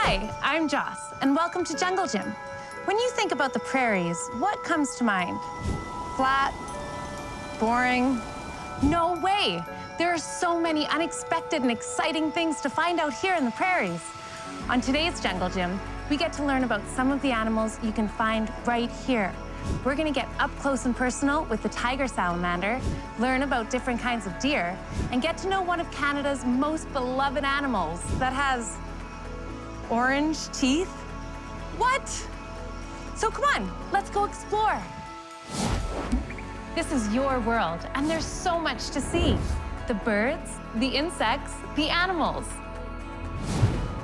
Hi, I'm Joss, and welcome to JungleGym. When you think about the prairies, what comes to mind? Flat? Boring? No way! There are so many unexpected and exciting things to find out here in the prairies. On today's JungleGym, we get to learn about some of the animals you can find right here. We're gonna get up close and personal with the tiger salamander, learn about different kinds of deer, and get to know one of Canada's most beloved animals that has orange teeth. What? So come on, let's go explore. This is your world, and there's so much to see. The birds, the insects, the animals.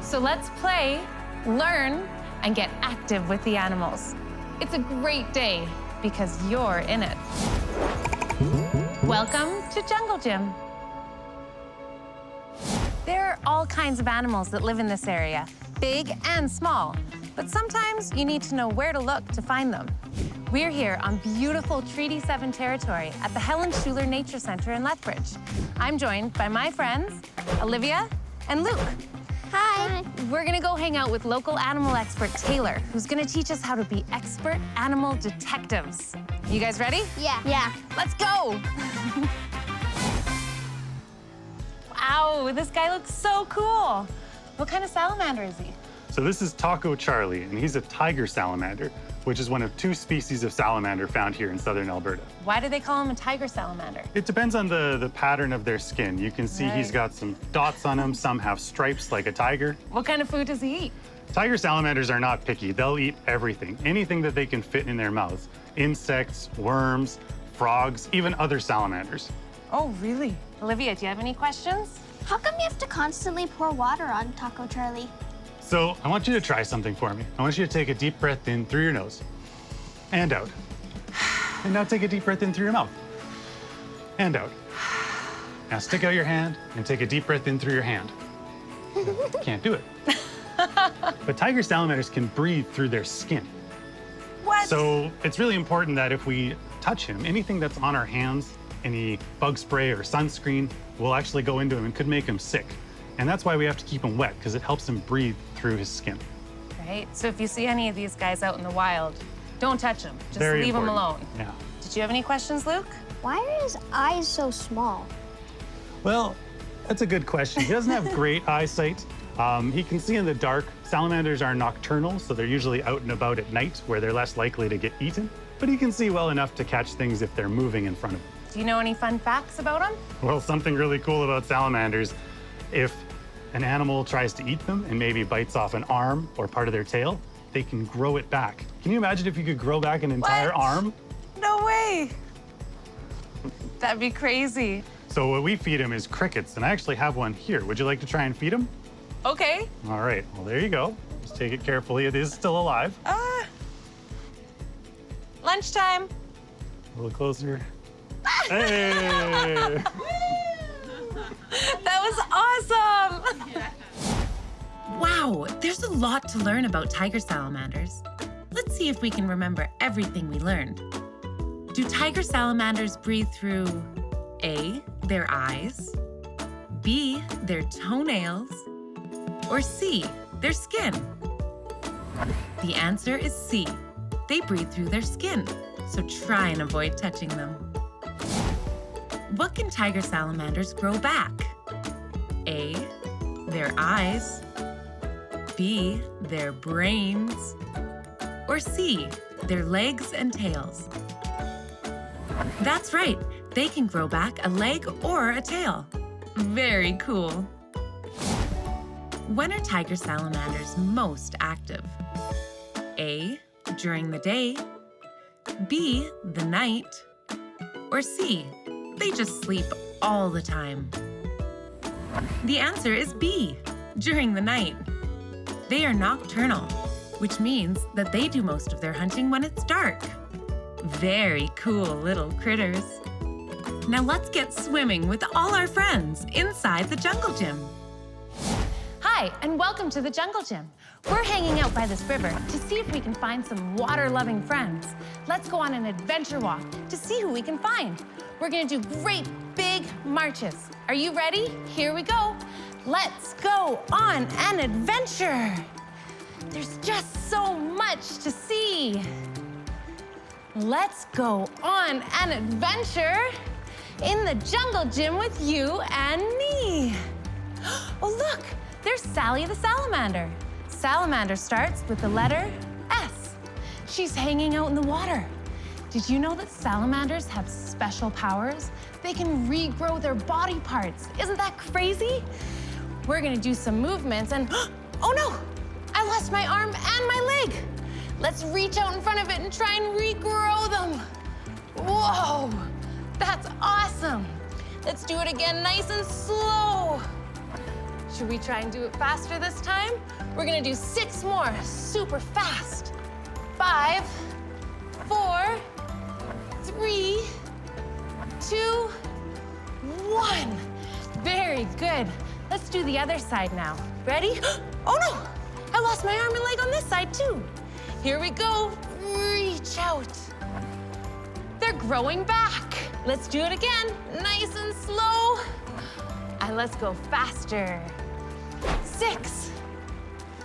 So let's play, learn, and get active with the animals. It's a great day because you're in it. Welcome to JungleGym. There are all kinds of animals that live in this area, big and small, but sometimes you need to know where to look to find them. We're here on beautiful Treaty 7 territory at the Helen Schuler Nature Centre in Lethbridge. I'm joined by my friends, Olivia and Luke. Hi. We're gonna go hang out with local animal expert Taylor, who's gonna teach us how to be expert animal detectives. You guys ready? Yeah. Yeah. Let's go. Wow, this guy looks so cool. What kind of salamander is he? So this is Taco Charlie, and he's a tiger salamander, which is one of 2 species of salamander found here in southern Alberta. Why do they call him a tiger salamander? It depends on the pattern of their skin. You can see he's got some dots on him. Some have stripes like a tiger. What kind of food does he eat? Tiger salamanders are not picky. They'll eat everything, anything that they can fit in their mouths. Insects, worms, frogs, even other salamanders. Oh, really? Olivia, do you have any questions? How come you have to constantly pour water on Taco Charlie? So I want you to try something for me. I want you to take a deep breath in through your nose and out. And now take a deep breath in through your mouth and out. Now stick out your hand and take a deep breath in through your hand. Can't do it. But tiger salamanders can breathe through their skin. What? So it's really important that if we touch him, anything that's on our hands, any bug spray or sunscreen, will actually go into him and could make him sick. And that's why we have to keep him wet, because it helps him breathe through his skin. Right. So if you see any of these guys out in the wild, don't touch them. Just Very leave them important. alone. Yeah. Did you have any questions, Luke? Why are his eyes so small? Well, that's a good question. He doesn't have great eyesight. He can see in the dark. Salamanders are nocturnal, so they're usually out and about at night where they're less likely to get eaten. But he can see well enough to catch things if they're moving in front of him. Do you know any fun facts about them? Well, something really cool about salamanders, if an animal tries to eat them and maybe bites off an arm or part of their tail, they can grow it back. Can you imagine if you could grow back an entire arm? No way. That'd be crazy. So what we feed him is crickets, and I actually have one here. Would you like to try and feed him? Okay. All right, well, there you go. Just take it carefully. It is still alive. Lunchtime. A little closer. Hey! That was awesome! Wow, there's a lot to learn about tiger salamanders. Let's see if we can remember everything we learned. Do tiger salamanders breathe through A, their eyes, B, their toenails, or C, their skin? The answer is C. They breathe through their skin, so try and avoid touching them. What can tiger salamanders grow back? A, their eyes, B, their brains, or C, their legs and tails? That's right, they can grow back a leg or a tail. Very cool. When are tiger salamanders most active? A, during the day, B, the night, or C, they just sleep all the time? The answer is B, during the night. They are nocturnal, which means that they do most of their hunting when it's dark. Very cool little critters. Now let's get swimming with all our friends inside the JungleGym. Hi, and welcome to the JungleGym. We're hanging out by this river to see if we can find some water-loving friends. Let's go on an adventure walk to see who we can find. We're gonna do great big marches. Are you ready? Here we go. Let's go on an adventure. There's just so much to see. Let's go on an adventure in the jungle gym with you and me. Oh, look, there's Sally the salamander. Salamander starts with the letter S. She's hanging out in the water. Did you know that salamanders have special powers? They can regrow their body parts. Isn't that crazy? We're gonna do some movements and, oh no, I lost my arm and my leg. Let's reach out in front of it and try and regrow them. Whoa, that's awesome. Let's do it again nice and slow. Should we try and do it faster this time? We're gonna do 6 more, super fast. 5, 4, 3, 2, 1. Very good. Let's do the other side now. Ready? Oh no, I lost my arm and leg on this side too. Here we go, reach out. They're growing back. Let's do it again, nice and slow. And let's go faster. 6,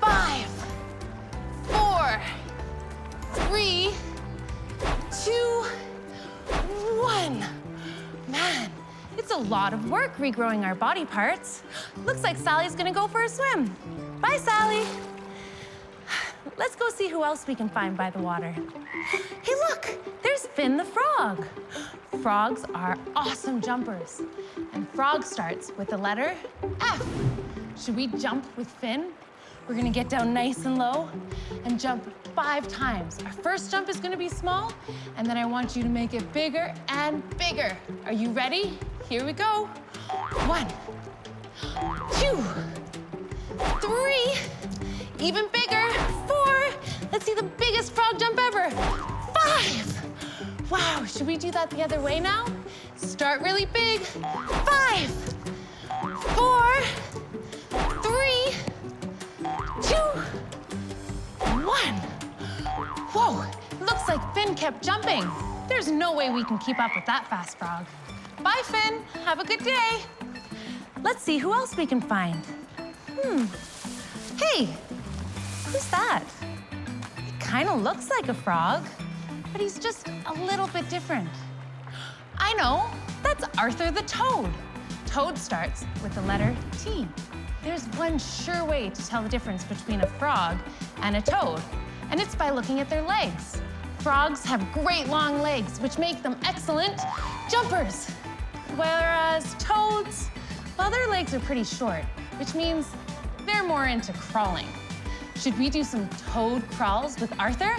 5, 4, 3, 2, 1. Man, it's a lot of work regrowing our body parts. Looks like Sally's gonna go for a swim. Bye, Sally. Let's go see who else we can find by the water. Hey, look, there's Finn the frog. Frogs are awesome jumpers. And frog starts with the letter F. Should we jump with Finn? We're gonna get down nice and low and jump 5 times. Our first jump is gonna be small, and then I want you to make it bigger and bigger. Are you ready? Here we go. 1, 2, 3, even bigger, 4. Let's see the biggest frog jump ever. 5. Wow, should we do that the other way now? Start really big. 5, 4, 3, 2, 1. Whoa, looks like Finn kept jumping. There's no way we can keep up with that fast frog. Bye, Finn. Have a good day. Let's see who else we can find. Hey, who's that? It kind of looks like a frog, but he's just a little bit different. I know, that's Arthur the toad. Toad starts with the letter T. There's one sure way to tell the difference between a frog and a toad, and it's by looking at their legs. Frogs have great long legs, which make them excellent jumpers. Whereas toads, well, their legs are pretty short, which means they're more into crawling. Should we do some toad crawls with Arthur?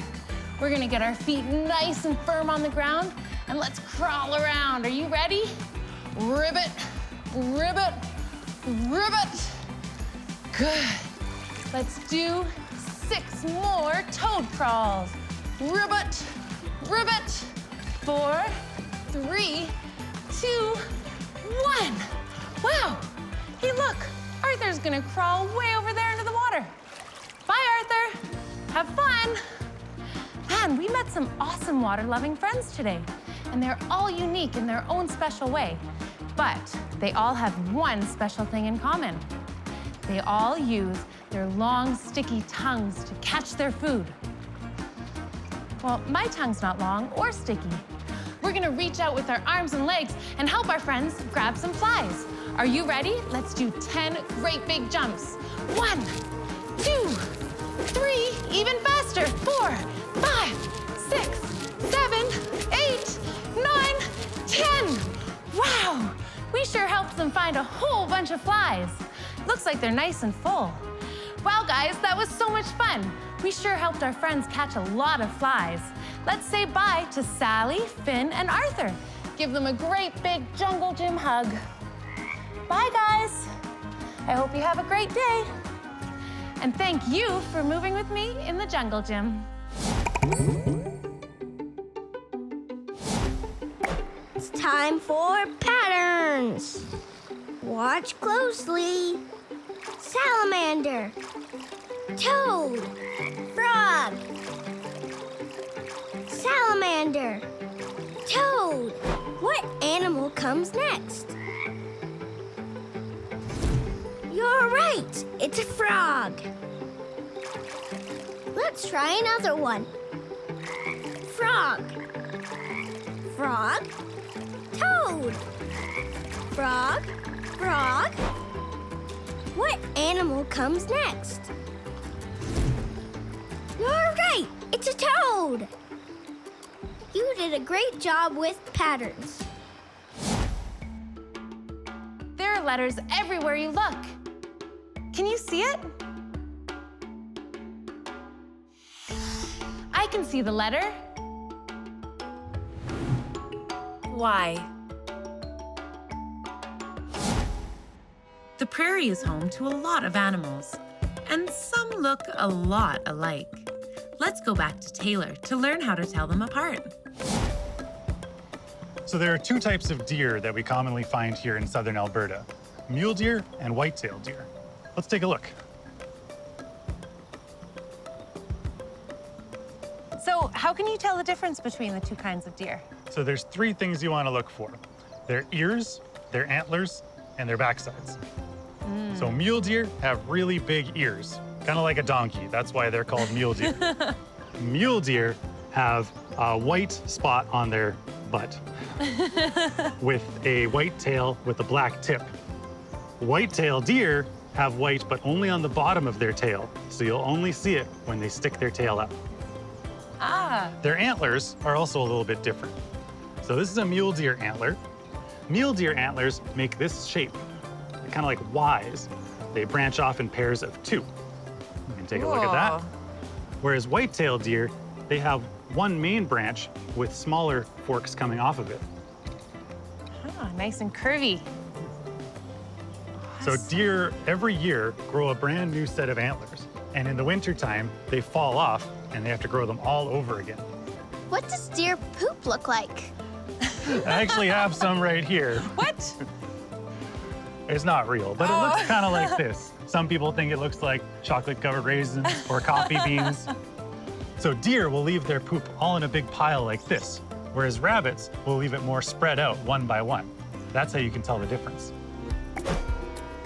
We're gonna get our feet nice and firm on the ground, and let's crawl around. Are you ready? Ribbit, ribbit, ribbit. Good. Let's do 6 more toad crawls. Ribbit, ribbit. 4, 3, 2, 1. Wow. Hey, look. Arthur's gonna crawl way over there into the water. Bye, Arthur. Have fun. Man, we met some awesome water-loving friends today, and they're all unique in their own special way. But they all have one special thing in common. They all use their long, sticky tongues to catch their food. Well, my tongue's not long or sticky. We're gonna reach out with our arms and legs and help our friends grab some flies. Are you ready? Let's do 10 great big jumps. 1, 2, 3, even faster. 4, 5, 6, 7, 8, 9, 10. Wow, we sure helped them find a whole bunch of flies. Looks like they're nice and full. Wow, guys, that was so much fun. We sure helped our friends catch a lot of flies. Let's say bye to Sally, Finn, and Arthur. Give them a great big Jungle Gym hug. Bye, guys. I hope you have a great day. And thank you for moving with me in the Jungle Gym. It's time for patterns. Watch closely. Salamander, toad, frog, salamander, toad. What animal comes next? You're right, it's a frog. Let's try another one. Frog. Frog. Toad. Frog. Frog. What animal comes next? You're right. It's a toad. You did a great job with patterns. There are letters everywhere you look. Can you see it? I can see the letter Y. The prairie is home to a lot of animals, and some look a lot alike. Let's go back to Taylor to learn how to tell them apart. So there are two types of deer that we commonly find here in southern Alberta, mule deer and white-tailed deer. Let's take a look. So how can you tell the difference between the two kinds of deer? So there's three things you want to look for. Their ears, their antlers, and their backsides. So mule deer have really big ears, kind of like a donkey. That's why they're called mule deer. Mule deer have a white spot on their butt with a white tail with a black tip. White-tailed deer have white, but only on the bottom of their tail. So you'll only see it when they stick their tail up. Ah, Their antlers are also a little bit different. So this is a mule deer antler. Mule deer antlers make this shape, kind of like Ys. They branch off in pairs of two. You can take a look at that. Whoa. Whereas white-tailed deer, they have one main branch with smaller forks coming off of it. Nice and curvy. So deer every year grow a brand new set of antlers. And in the wintertime, they fall off and they have to grow them all over again. What does deer poop look like? I actually have some right here. What? It's not real, but it looks kind of like this. Some people think it looks like chocolate-covered raisins or coffee beans. So deer will leave their poop all in a big pile like this, whereas rabbits will leave it more spread out one by one. That's how you can tell the difference.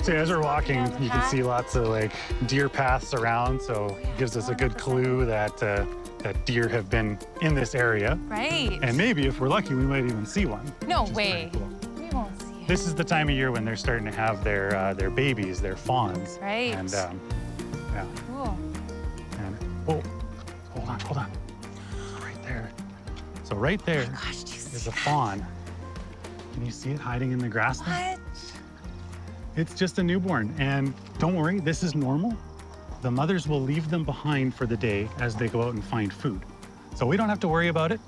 So as we're walking, you can see lots of like deer paths around, so it gives us a good clue that that deer have been in this area. Right. And maybe if we're lucky, we might even see one. No which is way. pretty cool. We won't see it. This is the time of year when they're starting to have their babies, their fawns. Right. And yeah. Cool. And oh, hold on. So right there. So right there Gosh, do you see is a fawn. Can you see it hiding in the grass there? what? It's just a newborn, and don't worry, this is normal. The mothers will leave them behind for the day as they go out and find food. So we don't have to worry about it.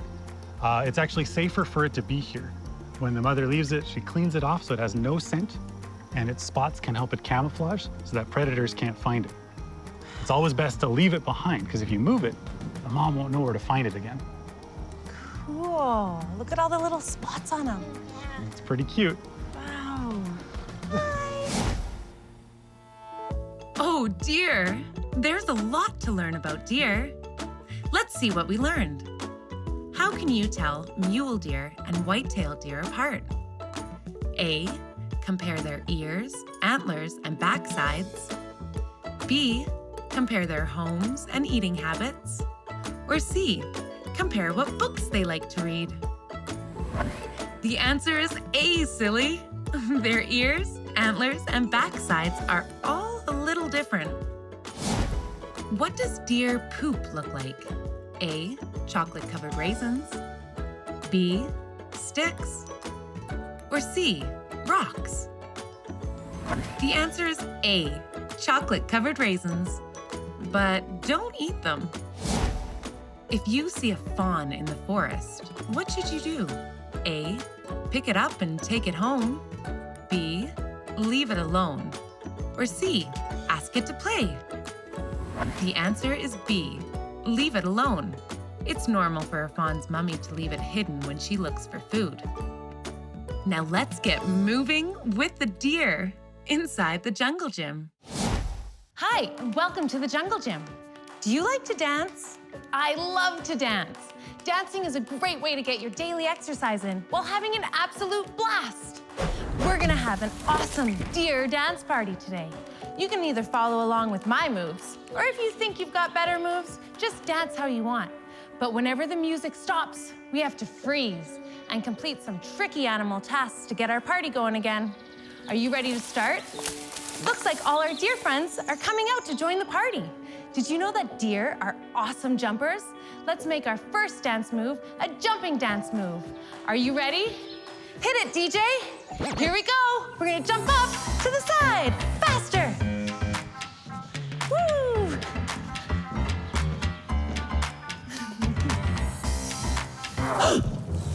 It's actually safer for it to be here. When the mother leaves it, she cleans it off so it has no scent, and its spots can help it camouflage so that predators can't find it. It's always best to leave it behind, because if you move it, the mom won't know where to find it again. Cool. Look at all the little spots on them. It's pretty cute. Wow. Oh dear, there's a lot to learn about deer. Let's see what we learned. How can you tell mule deer and white-tailed deer apart? A, compare their ears, antlers, and backsides. B, compare their homes and eating habits. Or C, compare what books they like to read. The answer is A, silly. Their ears, antlers, and backsides are all a little different. What does deer poop look like? A, chocolate-covered raisins. B, sticks. Or C, rocks. The answer is A, chocolate-covered raisins. But don't eat them. If you see a fawn in the forest, what should you do? A, pick it up and take it home. B, leave it alone. Or C, ask it to play. The answer is B, leave it alone. It's normal for a fawn's mummy to leave it hidden when she looks for food. Now let's get moving with the deer inside the jungle gym. Hi, welcome to the jungle gym. Do you like to dance? I love to dance. Dancing is a great way to get your daily exercise in while having an absolute blast. We're gonna have an awesome deer dance party today. You can either follow along with my moves, or if you think you've got better moves, just dance how you want. But whenever the music stops, we have to freeze and complete some tricky animal tasks to get our party going again. Are you ready to start? Looks like all our deer friends are coming out to join the party. Did you know that deer are awesome jumpers? Let's make our first dance move a jumping dance move. Are you ready? Hit it, DJ. Here we go. We're gonna jump up to the side, faster. Woo!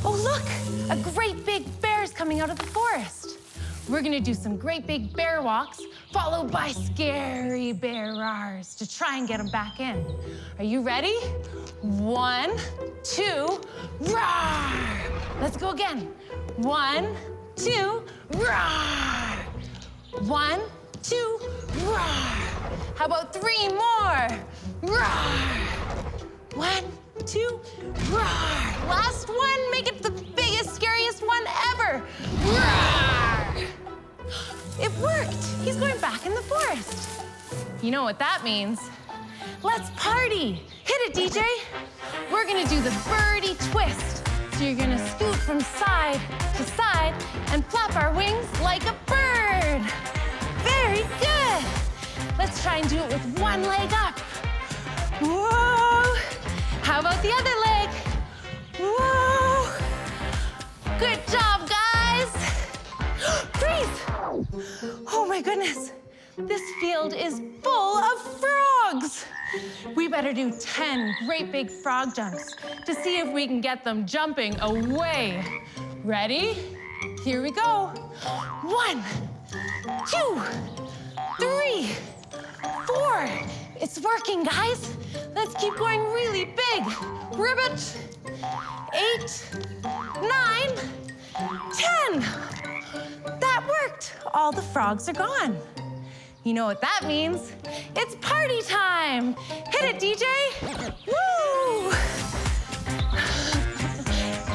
Oh, look, a great big bear's coming out of the forest. We're gonna do some great big bear walks, followed by scary bear roars to try and get them back in. Are you ready? 1, 2, roar! Let's go again. 1, 2, roar! 1, 2, roar! How about 3 more? Roar! 1, 2, roar! Last one, make it the biggest, scariest one ever. Roar! It worked. He's going back in the forest. You know what that means. Let's party. Hit it, DJ. We're gonna do the birdie twist. So you're gonna scoot from side to side and flap our wings like a bird. Very good. Let's try and do it with one leg up. Whoa. How about the other leg? Whoa. Good job, guys. Freeze. Oh my goodness. This field is full of frogs. We better do 10 great big frog jumps to see if we can get them jumping away. Ready? Here we go. 1, 2, 3, 4. It's working, guys. Let's keep going really big. Ribbit. 8, 9, 10. That worked. All the frogs are gone. You know what that means? It's party time. Hit it, DJ. Woo!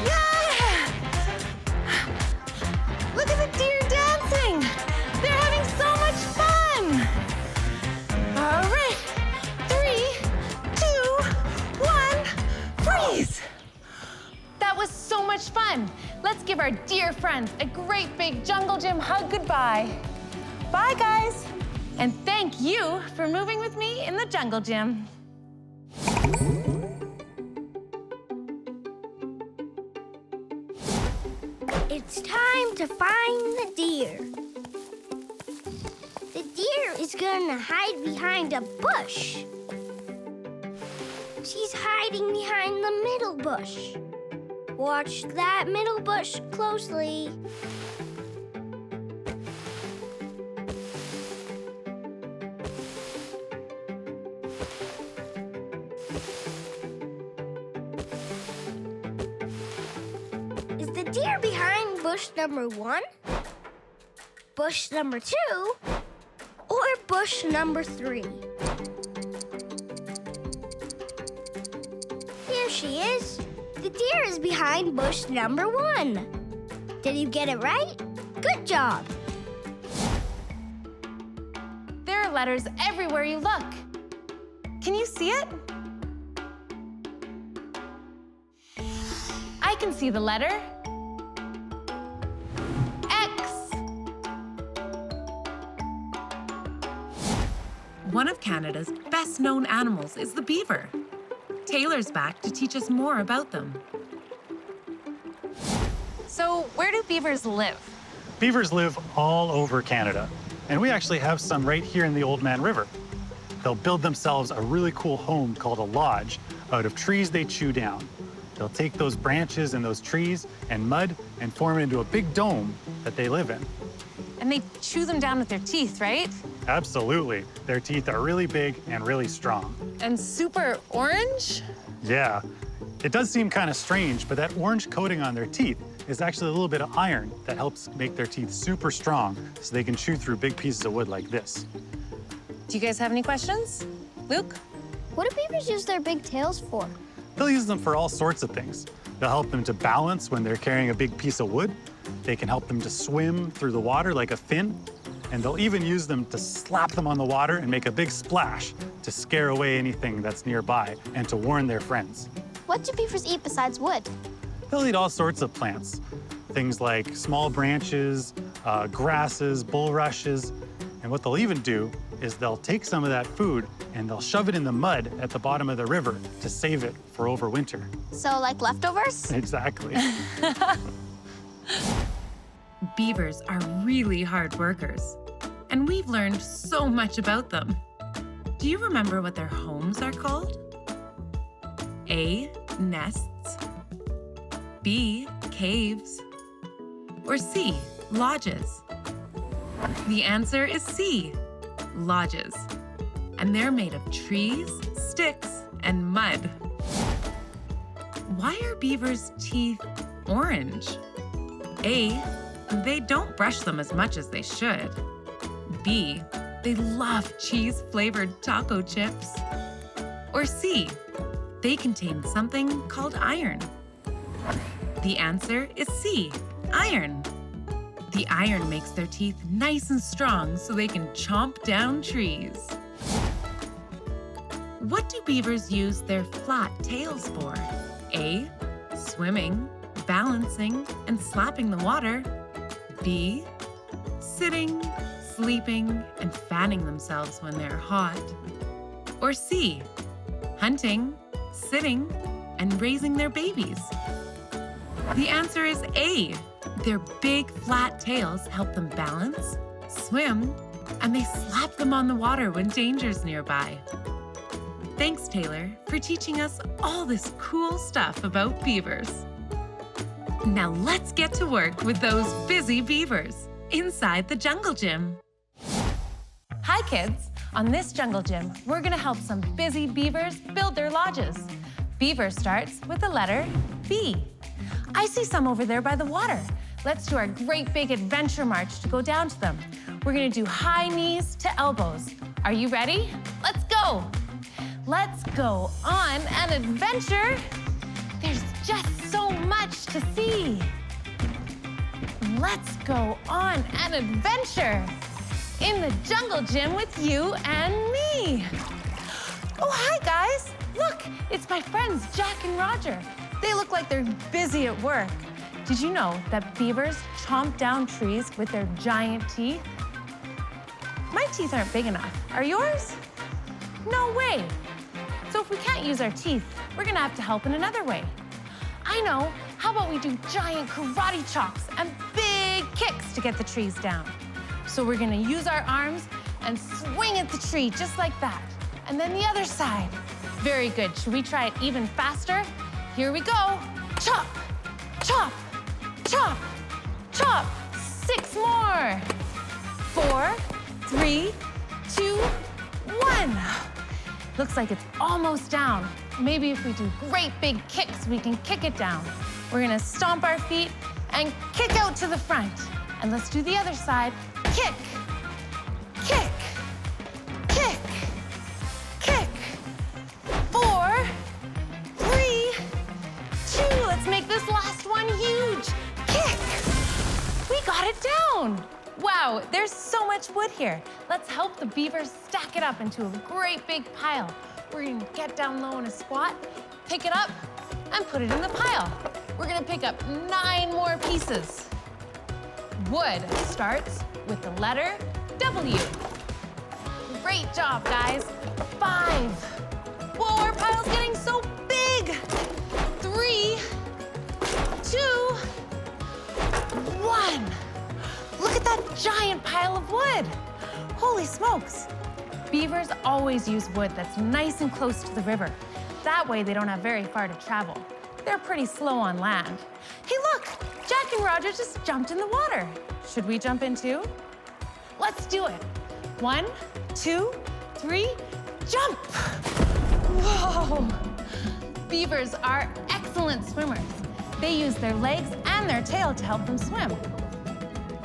Yeah! Look at the deer dancing. They're having so much fun. All right. 3, 2, 1, freeze. That was so much fun. Let's give our dear friends a great big JungleGym hug goodbye. Bye, guys. And thank you for moving with me in the JungleGym. It's time to find the deer. The deer is gonna hide behind a bush. She's hiding behind the middle bush. Watch that middle bush closely. Is the deer behind bush number 1, bush number 2, or bush number 3? Here she is. The deer is behind bush number 1. Did you get it right? Good job. There are letters everywhere you look. Can you see it? I can see the letter X. One of Canada's best-known animals is the beaver. Taylor's back to teach us more about them. So where do beavers live? Beavers live all over Canada, and we actually have some right here in the Old Man River. They'll build themselves a really cool home called a lodge out of trees they chew down. They'll take those branches and those trees and mud and form it into a big dome that they live in. And they chew them down with their teeth, right? Absolutely. Their teeth are really big and really strong. And super orange? Yeah. It does seem kind of strange, but that orange coating on their teeth is actually a little bit of iron that helps make their teeth super strong so they can chew through big pieces of wood like this. Do you guys have any questions? Luke? What do beavers use their big tails for? They'll use them for all sorts of things. They'll help them to balance when they're carrying a big piece of wood. They can help them to swim through the water like a fin. And they'll even use them to slap them on the water and make a big splash to scare away anything that's nearby and to warn their friends. What do beavers eat besides wood? They'll eat all sorts of plants, things like small branches, grasses, bulrushes, and what they'll even do is they'll take some of that food and they'll shove it in the mud at the bottom of the river to save it for overwinter. So like leftovers? Exactly. Beavers are really hard workers, and we've learned so much about them. Do you remember what their homes are called? A, nests, B, caves, or C, lodges? The answer is C, lodges. And they're made of trees, sticks, and mud. Why are beavers' teeth orange? A, they don't brush them as much as they should. B, they love cheese-flavored taco chips. Or C, they contain something called iron. The answer is C, iron. The iron makes their teeth nice and strong so they can chomp down trees. What do beavers use their flat tails for? A, swimming, balancing, and slapping the water. B, sitting, sleeping, and fanning themselves when they're hot. Or C, hunting, sitting, and raising their babies. The answer is A. Their big flat tails help them balance, swim, and they slap them on the water when danger's nearby. Thanks, Taylor, for teaching us all this cool stuff about beavers. Now let's get to work with those busy beavers inside the Jungle Gym. Hi, kids. On this Jungle Gym, we're gonna help some busy beavers build their lodges. Beaver starts with the letter B. I see some over there by the water. Let's do our great big adventure march to go down to them. We're gonna do high knees to elbows. Are you ready? Let's go. Let's go on an adventure. There's just so much to see. Let's go on an adventure in the Jungle Gym with you and me. Oh, hi, guys. Look, it's my friends, Jack and Roger. They look like they're busy at work. Did you know that beavers chomp down trees with their giant teeth? My teeth aren't big enough. Are yours? No way. So if we can't use our teeth, we're gonna have to help in another way. I know. How about we do giant karate chops and big kicks to get the trees down? So we're gonna use our arms and swing at the tree just like that. And then the other side. Very good. Should we try it even faster? Here we go. Chop, chop, chop, chop. 6 more. 4, 3, 2, 1. Looks like it's almost down. Maybe if we do great big kicks, we can kick it down. We're gonna stomp our feet and kick out to the front. And let's do the other side. Kick, kick, kick, kick. 4, 3, 2. Let's make this last one huge. Kick. We got it down. Wow, there's so much wood here. Let's help the beavers stack it up into a great big pile. We're gonna get down low in a squat, pick it up, and put it in the pile. We're gonna pick up 9 more pieces. Wood starts with the letter W. Great job, guys. 5. Whoa, our pile's getting so big. 3, 2, 1. Look at that giant pile of wood. Holy smokes. Beavers always use wood that's nice and close to the river. That way they don't have very far to travel. They're pretty slow on land. Hey, look, Jack and Roger just jumped in the water. Should we jump in too? Let's do it. 1, 2, 3, jump. Whoa. Beavers are excellent swimmers. They use their legs and their tail to help them swim.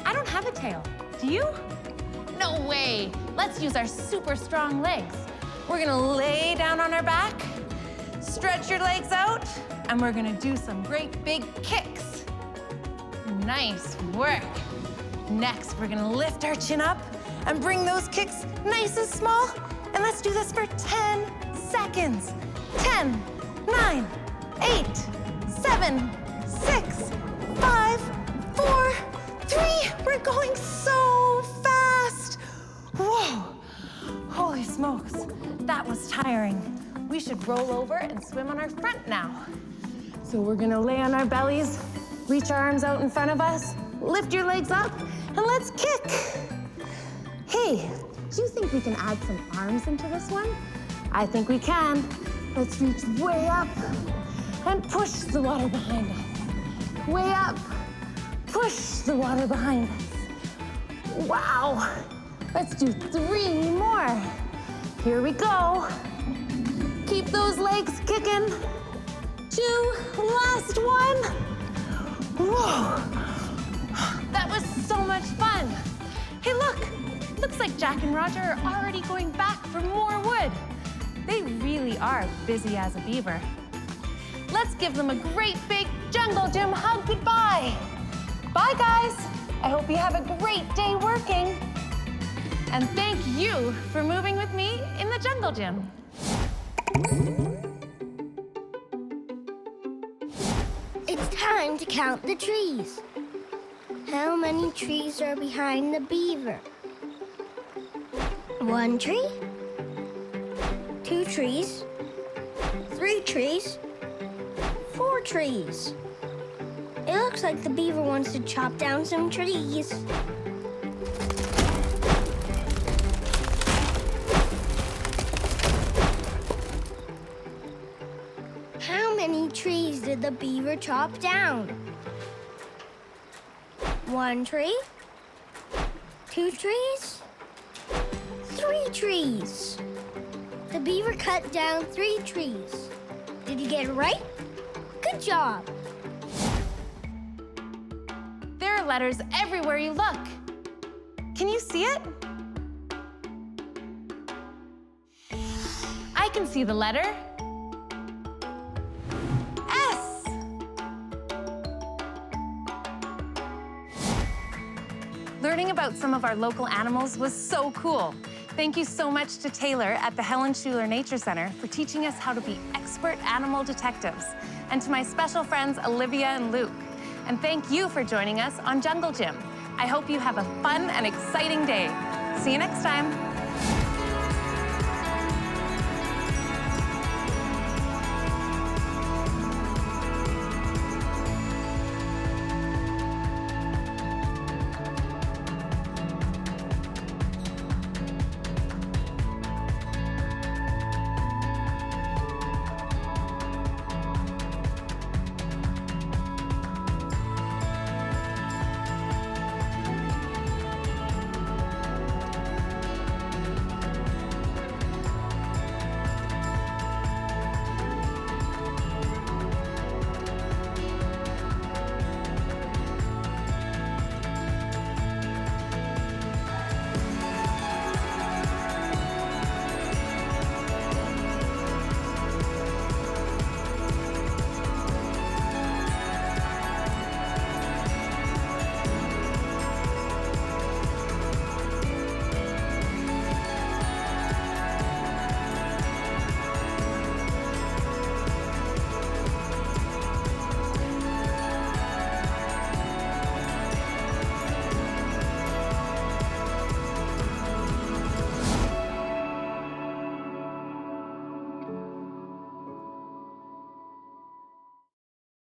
I don't have a tail. Do you? No way. Let's use our super strong legs. We're gonna lay down on our back, stretch your legs out, and we're gonna do some great big kicks. Nice work. Next, we're gonna lift our chin up and bring those kicks nice and small And let's do this for 10 seconds. 10, 9, 8, 7, 6, 5, 4, 3. We're going so fast. Whoa, holy smokes, that was tiring. We should roll over and swim on our front now. So we're gonna lay on our bellies, reach our arms out in front of us, lift your legs up, and let's kick. Hey, do you think we can add some arms into this one? I think we can. Let's reach way up and push the water behind us. Way up, push the water behind us. Wow, let's do 3 more. Here we go. Keep those legs kicking. 2, last one. Whoa, that was so much fun. Hey, look, looks like Jack and Roger are already going back for more wood. They really are busy as a beaver. Let's give them a great big Jungle Gym hug goodbye. Bye, guys. I hope you have a great day working. And thank you for moving with me in the Jungle Gym. It's time to count the trees. How many trees are behind the beaver? 1 tree? 2 trees? 3 trees? 4 trees. It looks like the beaver wants to chop down some trees. How many trees did the beaver chop down? 1 tree? 2 trees? 3 trees. The beaver cut down 3 trees. Did you get it right? Good job. There are letters everywhere you look. Can you see it? I can see the letter S. Learning about some of our local animals was so cool. Thank you so much to Taylor at the Helen Schuler Nature Centre for teaching us how to be expert animal detectives, and to my special friends Olivia and Luke. And thank you for joining us on Jungle Gym. I hope you have a fun and exciting day. See you next time.